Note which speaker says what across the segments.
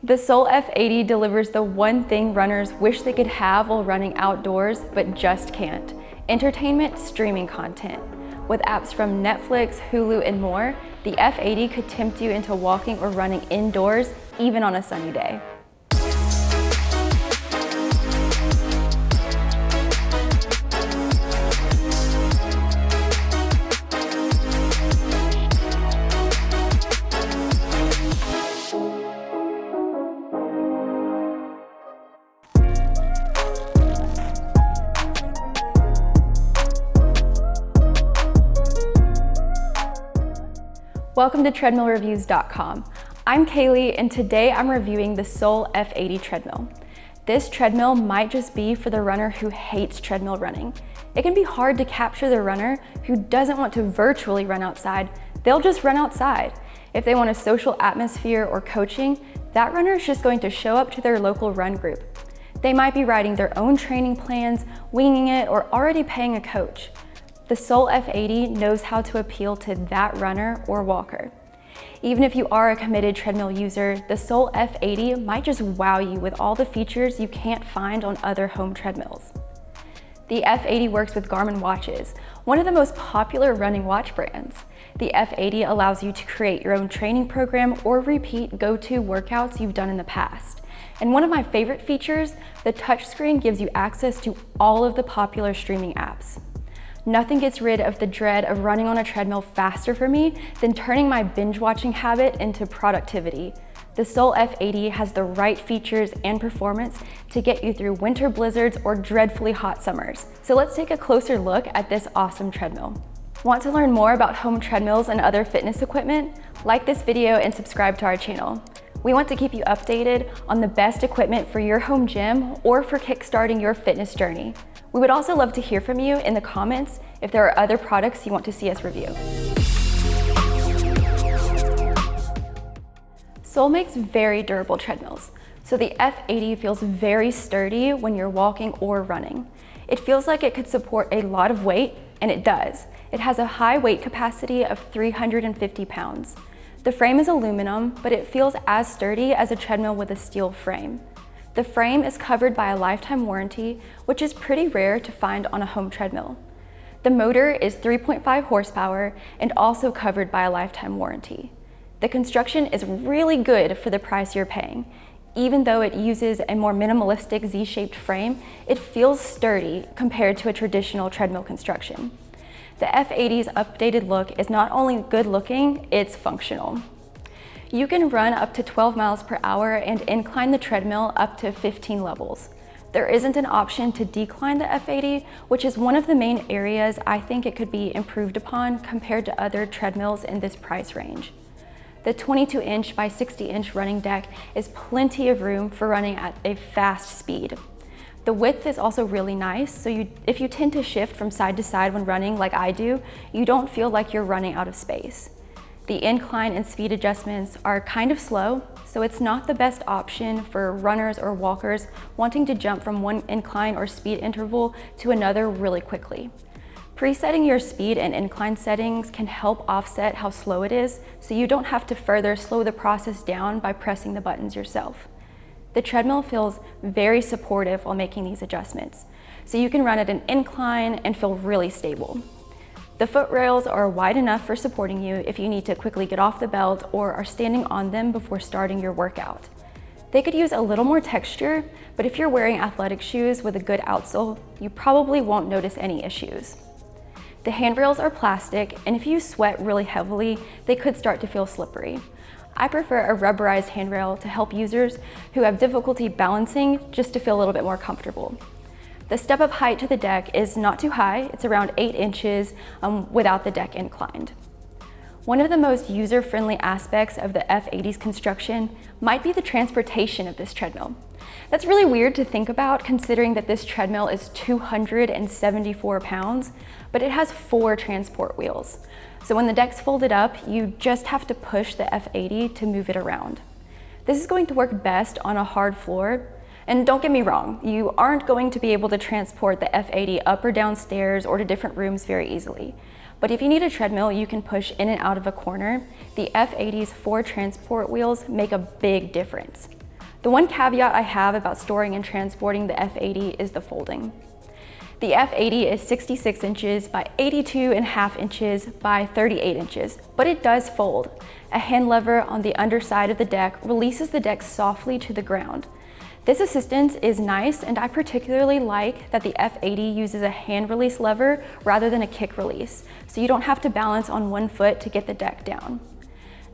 Speaker 1: The Sole F80 delivers the one thing runners wish they could have while running outdoors, but just can't: entertainment streaming content. With apps from Netflix, Hulu, and more, the F80 could tempt you into walking or running indoors, even on a sunny day. Welcome to treadmillreviews.com. I'm Kaylee, and today I'm reviewing the Sole F80 Treadmill. This treadmill might just be for the runner who hates treadmill running. It can be hard to capture the runner who doesn't want to virtually run outside. They'll just run outside. If they want a social atmosphere or coaching, that runner is just going to show up to their local run group. They might be writing their own training plans, winging it, or already paying a coach. The Sole F80 knows how to appeal to that runner or walker. Even if you are a committed treadmill user, the Sole F80 might just wow you with all the features you can't find on other home treadmills. The F80 works with Garmin watches, one of the most popular running watch brands. The F80 allows you to create your own training program or repeat go-to workouts you've done in the past. And one of my favorite features, the touchscreen gives you access to all of the popular streaming apps. Nothing gets rid of the dread of running on a treadmill faster for me than turning my binge watching habit into productivity. The Sole F80 has the right features and performance to get you through winter blizzards or dreadfully hot summers. So let's take a closer look at this awesome treadmill. Want to learn more about home treadmills and other fitness equipment? Like this video and subscribe to our channel. We want to keep you updated on the best equipment for your home gym or for kickstarting your fitness journey. We would also love to hear from you in the comments if there are other products you want to see us review. Sole makes very durable treadmills, so the F80 feels very sturdy when you're walking or running. It feels like it could support a lot of weight, and it does. It has a high weight capacity of 350 pounds. The frame is aluminum, but it feels as sturdy as a treadmill with a steel frame. The frame is covered by a lifetime warranty, which is pretty rare to find on a home treadmill. The motor is 3.5 horsepower and also covered by a lifetime warranty. The construction is really good for the price you're paying. Even though it uses a more minimalistic Z-shaped frame, it feels sturdy compared to a traditional treadmill construction. The F80's updated look is not only good looking, it's functional. You can run up to 12 miles per hour and incline the treadmill up to 15 levels. There isn't an option to decline the F80, which is one of the main areas I think it could be improved upon compared to other treadmills in this price range. The 22-inch by 60-inch running deck is plenty of room for running at a fast speed. The width is also really nice, so if you tend to shift from side to side when running like I do, you don't feel like you're running out of space. The incline and speed adjustments are kind of slow, so it's not the best option for runners or walkers wanting to jump from one incline or speed interval to another really quickly. Presetting your speed and incline settings can help offset how slow it is, so you don't have to further slow the process down by pressing the buttons yourself. The treadmill feels very supportive while making these adjustments, so you can run at an incline and feel really stable. The foot rails are wide enough for supporting you if you need to quickly get off the belt or are standing on them before starting your workout. They could use a little more texture, but if you're wearing athletic shoes with a good outsole, you probably won't notice any issues. The handrails are plastic, and if you sweat really heavily, they could start to feel slippery. I prefer a rubberized handrail to help users who have difficulty balancing just to feel a little bit more comfortable. The step-up height to the deck is not too high. It's around 8 inches without the deck inclined. One of the most user-friendly aspects of the F80's construction might be the transportation of this treadmill. That's really weird to think about considering that this treadmill is 274 pounds, but it has 4 transport wheels. So when the deck's folded up, you just have to push the F80 to move it around. This is going to work best on a hard floor. And don't get me wrong, you aren't going to be able to transport the F80 up or down stairs or to different rooms very easily. But if you need a treadmill you can push in and out of a corner, the F80's 4 transport wheels make a big difference. The one caveat I have about storing and transporting the F80 is the folding. The F80 is 66 inches by 82.5 inches by 38 inches, but it does fold. A hand lever on the underside of the deck releases the deck softly to the ground. This assistance is nice, and I particularly like that the F80 uses a hand release lever rather than a kick release, so you don't have to balance on one foot to get the deck down.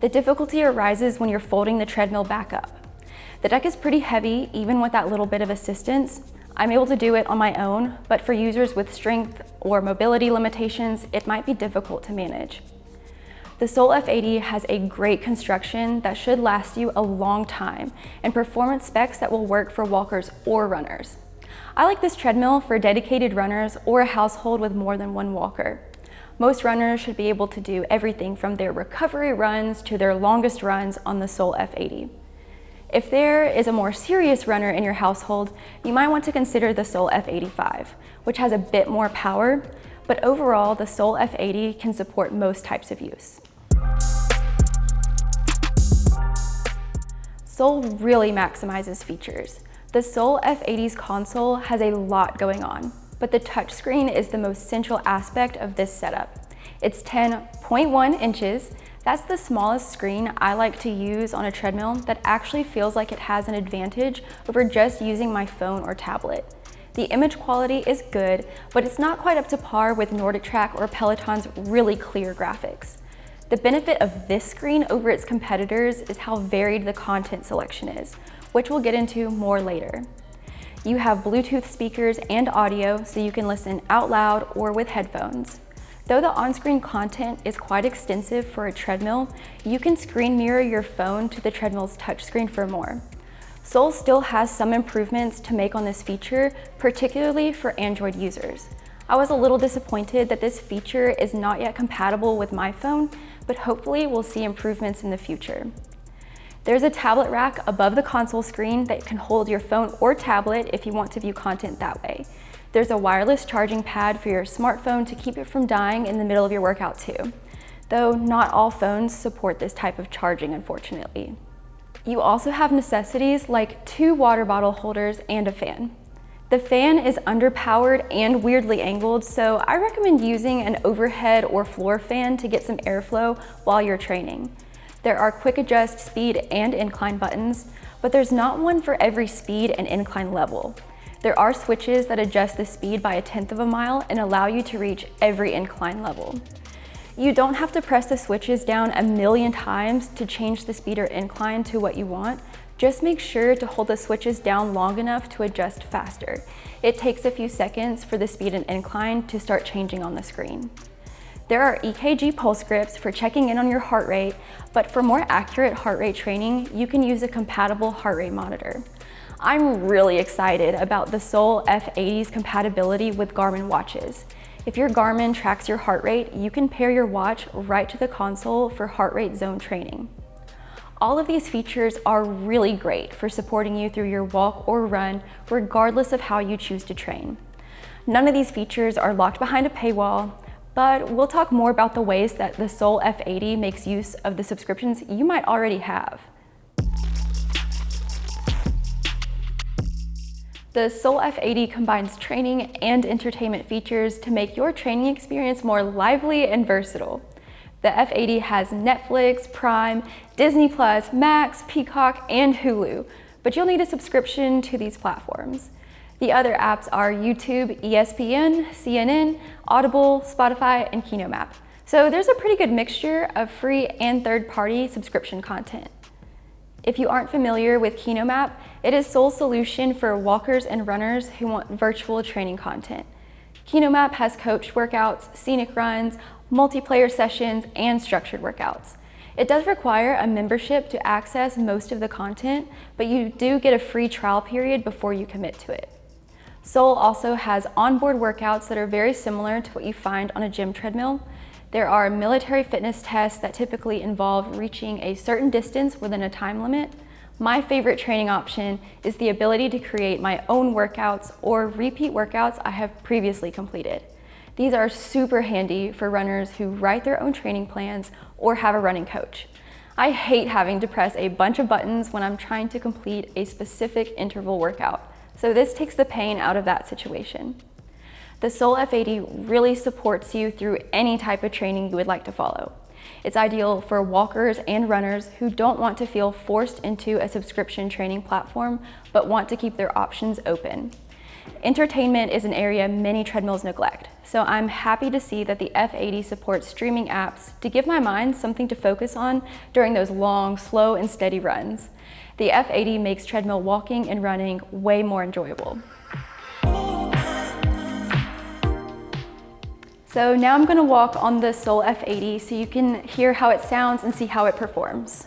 Speaker 1: The difficulty arises when you're folding the treadmill back up. The deck is pretty heavy, even with that little bit of assistance. I'm able to do it on my own, but for users with strength or mobility limitations, it might be difficult to manage. The Sole F80 has a great construction that should last you a long time and performance specs that will work for walkers or runners. I like this treadmill for dedicated runners or a household with more than one walker. Most runners should be able to do everything from their recovery runs to their longest runs on the Sole F80. If there is a more serious runner in your household, you might want to consider the Sole F85, which has a bit more power, but overall, the Sole F80 can support most types of use. Sole really maximizes features. The Sole F80's console has a lot going on, but the touchscreen is the most central aspect of this setup. It's 10.1 inches. That's the smallest screen I like to use on a treadmill that actually feels like it has an advantage over just using my phone or tablet. The image quality is good, but it's not quite up to par with Nordic Track or Peloton's really clear graphics. The benefit of this screen over its competitors is how varied the content selection is, which we'll get into more later. You have Bluetooth speakers and audio, so you can listen out loud or with headphones. Though the on-screen content is quite extensive for a treadmill, you can screen mirror your phone to the treadmill's touchscreen for more. Sole still has some improvements to make on this feature, particularly for Android users. I was a little disappointed that this feature is not yet compatible with my phone, but hopefully we'll see improvements in the future. There's a tablet rack above the console screen that can hold your phone or tablet if you want to view content that way. There's a wireless charging pad for your smartphone to keep it from dying in the middle of your workout too, though not all phones support this type of charging, unfortunately. You also have necessities like 2 water bottle holders and a fan. The fan is underpowered and weirdly angled, so I recommend using an overhead or floor fan to get some airflow while you're training. There are quick adjust speed and incline buttons, but there's not one for every speed and incline level. There are switches that adjust the speed by 1/10 of a mile and allow you to reach every incline level. You don't have to press the switches down a million times to change the speed or incline to what you want. Just make sure to hold the switches down long enough to adjust faster. It takes a few seconds for the speed and incline to start changing on the screen. There are EKG pulse grips for checking in on your heart rate, but for more accurate heart rate training, you can use a compatible heart rate monitor. I'm really excited about the Sole F80's compatibility with Garmin watches. If your Garmin tracks your heart rate, you can pair your watch right to the console for heart rate zone training. All of these features are really great for supporting you through your walk or run, regardless of how you choose to train. None of these features are locked behind a paywall, but we'll talk more about the ways that the Sole F80 makes use of the subscriptions you might already have. The Sole F80 combines training and entertainment features to make your training experience more lively and versatile. The F80 has Netflix, Prime, Disney+, Max, Peacock, and Hulu, but you'll need a subscription to these platforms. The other apps are YouTube, ESPN, CNN, Audible, Spotify, and KinoMap. So there's a pretty good mixture of free and third-party subscription content. If you aren't familiar with KinoMap, it is Sole's solution for walkers and runners who want virtual training content. KinoMap has coached workouts, scenic runs, multiplayer sessions, and structured workouts. It does require a membership to access most of the content, but you do get a free trial period before you commit to it. Sole also has onboard workouts that are very similar to what you find on a gym treadmill. There are military fitness tests that typically involve reaching a certain distance within a time limit. My favorite training option is the ability to create my own workouts or repeat workouts I have previously completed. These are super handy for runners who write their own training plans or have a running coach. I hate having to press a bunch of buttons when I'm trying to complete a specific interval workout, so this takes the pain out of that situation. The Sole F80 really supports you through any type of training you would like to follow. It's ideal for walkers and runners who don't want to feel forced into a subscription training platform, but want to keep their options open. Entertainment is an area many treadmills neglect, so I'm happy to see that the F80 supports streaming apps to give my mind something to focus on during those long, slow, and steady runs. The F80 makes treadmill walking and running way more enjoyable. So now I'm gonna walk on the Sole F80 so you can hear how it sounds and see how it performs.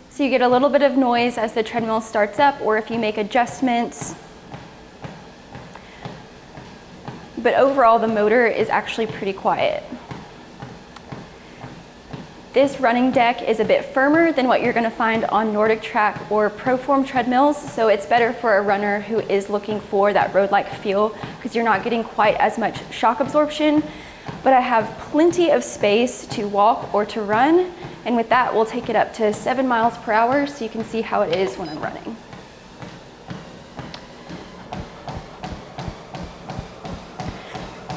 Speaker 1: So you get a little bit of noise as the treadmill starts up or if you make adjustments. But overall, the motor is actually pretty quiet. This running deck is a bit firmer than what you're gonna find on Nordic Track or Proform treadmills, so it's better for a runner who is looking for that road-like feel because you're not getting quite as much shock absorption. But I have plenty of space to walk or to run, and with that, we'll take it up to 7 miles per hour so you can see how it is when I'm running.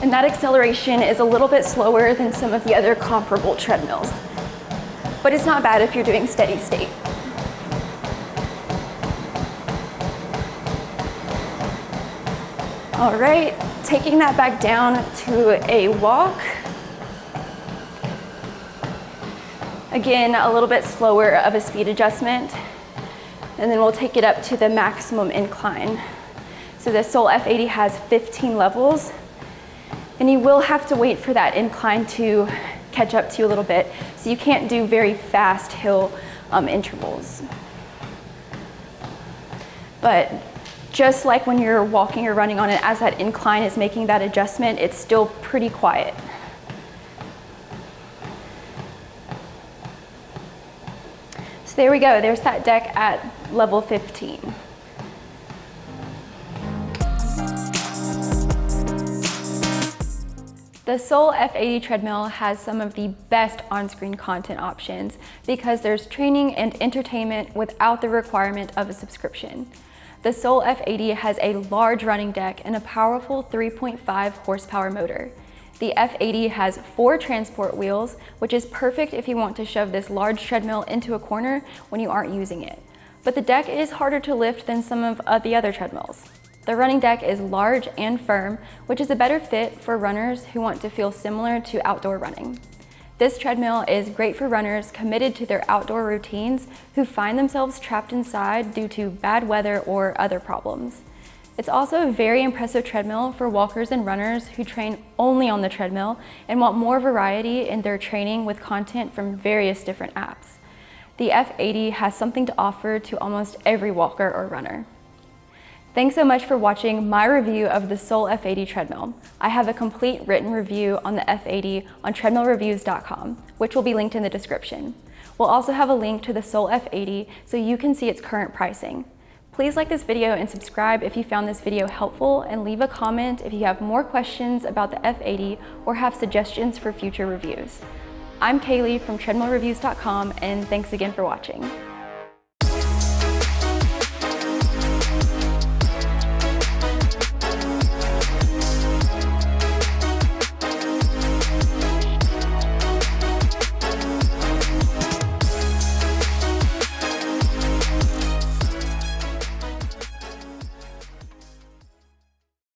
Speaker 1: And that acceleration is a little bit slower than some of the other comparable treadmills, but it's not bad if you're doing steady state. All right, taking that back down to a walk. Again, a little bit slower of a speed adjustment, and then we'll take it up to the maximum incline. So the Sole F80 has 15 levels, and you will have to wait for that incline to catch up to you a little bit, so you can't do very fast hill intervals. But just like when you're walking or running on it, as that incline is making that adjustment, it's still pretty quiet. So there we go, there's that deck at level 15. The Sole F80 treadmill has some of the best on-screen content options because there's training and entertainment without the requirement of a subscription. The Sole F80 has a large running deck and a powerful 3.5 horsepower motor. The F80 has 4 transport wheels, which is perfect if you want to shove this large treadmill into a corner when you aren't using it. But the deck is harder to lift than some of the other treadmills. The running deck is large and firm, which is a better fit for runners who want to feel similar to outdoor running. This treadmill is great for runners committed to their outdoor routines who find themselves trapped inside due to bad weather or other problems. It's also a very impressive treadmill for walkers and runners who train only on the treadmill and want more variety in their training with content from various different apps. The F80 has something to offer to almost every walker or runner. Thanks so much for watching my review of the Sole F80 treadmill. I have a complete written review on the F80 on treadmillreviews.com, which will be linked in the description. We'll also have a link to the Sole F80 so you can see its current pricing. Please like this video and subscribe if you found this video helpful, and leave a comment if you have more questions about the F80 or have suggestions for future reviews. I'm Kaylee from treadmillreviews.com, and thanks again for watching.